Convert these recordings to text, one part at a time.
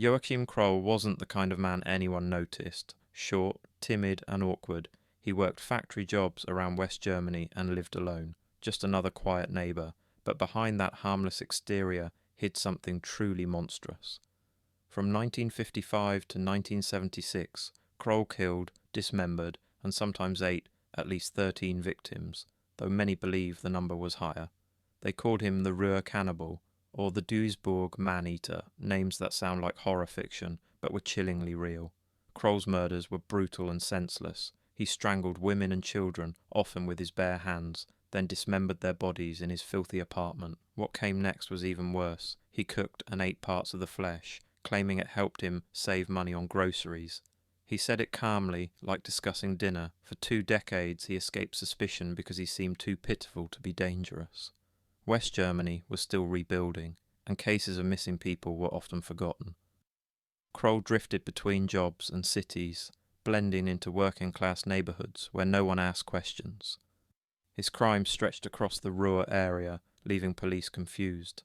Joachim Kroll wasn't the kind of man anyone noticed. Short, timid and awkward, he worked factory jobs around West Germany and lived alone, just another quiet neighbour, but behind that harmless exterior hid something truly monstrous. From 1955 to 1976, Kroll killed, dismembered and sometimes ate at least 13 victims, though many believe the number was higher. They called him the Ruhr Cannibal, or the Duisburg Man-Eater, names that sound like horror fiction, but were chillingly real. Kroll's murders were brutal and senseless. He strangled women and children, often with his bare hands, then dismembered their bodies in his filthy apartment. What came next was even worse. He cooked and ate parts of the flesh, claiming it helped him save money on groceries. He said it calmly, like discussing dinner. For 2 decades he escaped suspicion because he seemed too pitiful to be dangerous. West Germany was still rebuilding, and cases of missing people were often forgotten. Kroll drifted between jobs and cities, blending into working-class neighbourhoods where no one asked questions. His crimes stretched across the Ruhr area, leaving police confused.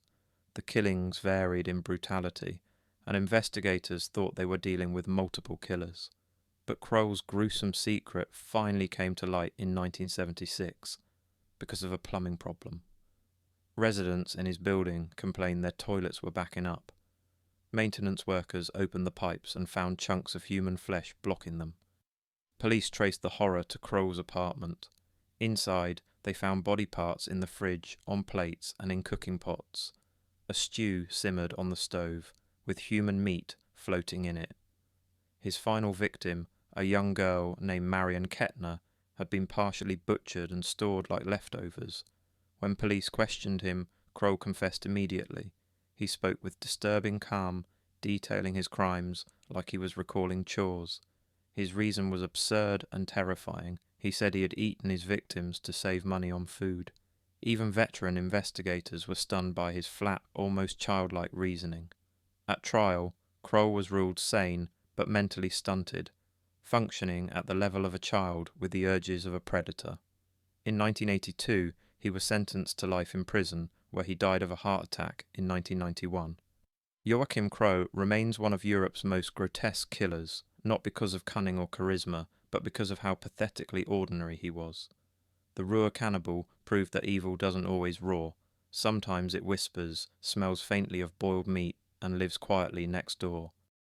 The killings varied in brutality, and investigators thought they were dealing with multiple killers. But Kroll's gruesome secret finally came to light in 1976 because of a plumbing problem. Residents in his building complained their toilets were backing up. Maintenance workers opened the pipes and found chunks of human flesh blocking them. Police traced the horror to Kroll's apartment. Inside, they found body parts in the fridge, on plates and in cooking pots. A stew simmered on the stove, with human meat floating in it. His final victim, a young girl named Marion Kettner, had been partially butchered and stored like leftovers. When police questioned him, Kroll confessed immediately. He spoke with disturbing calm, detailing his crimes like he was recalling chores. His reason was absurd and terrifying. He said he had eaten his victims to save money on food. Even veteran investigators were stunned by his flat, almost childlike reasoning. At trial, Kroll was ruled sane but mentally stunted, functioning at the level of a child with the urges of a predator. In 1982, he was sentenced to life in prison, where he died of a heart attack in 1991. Joachim Kroll remains one of Europe's most grotesque killers, not because of cunning or charisma, but because of how pathetically ordinary he was. The Ruhr Cannibal proved that evil doesn't always roar. Sometimes it whispers, smells faintly of boiled meat, and lives quietly next door.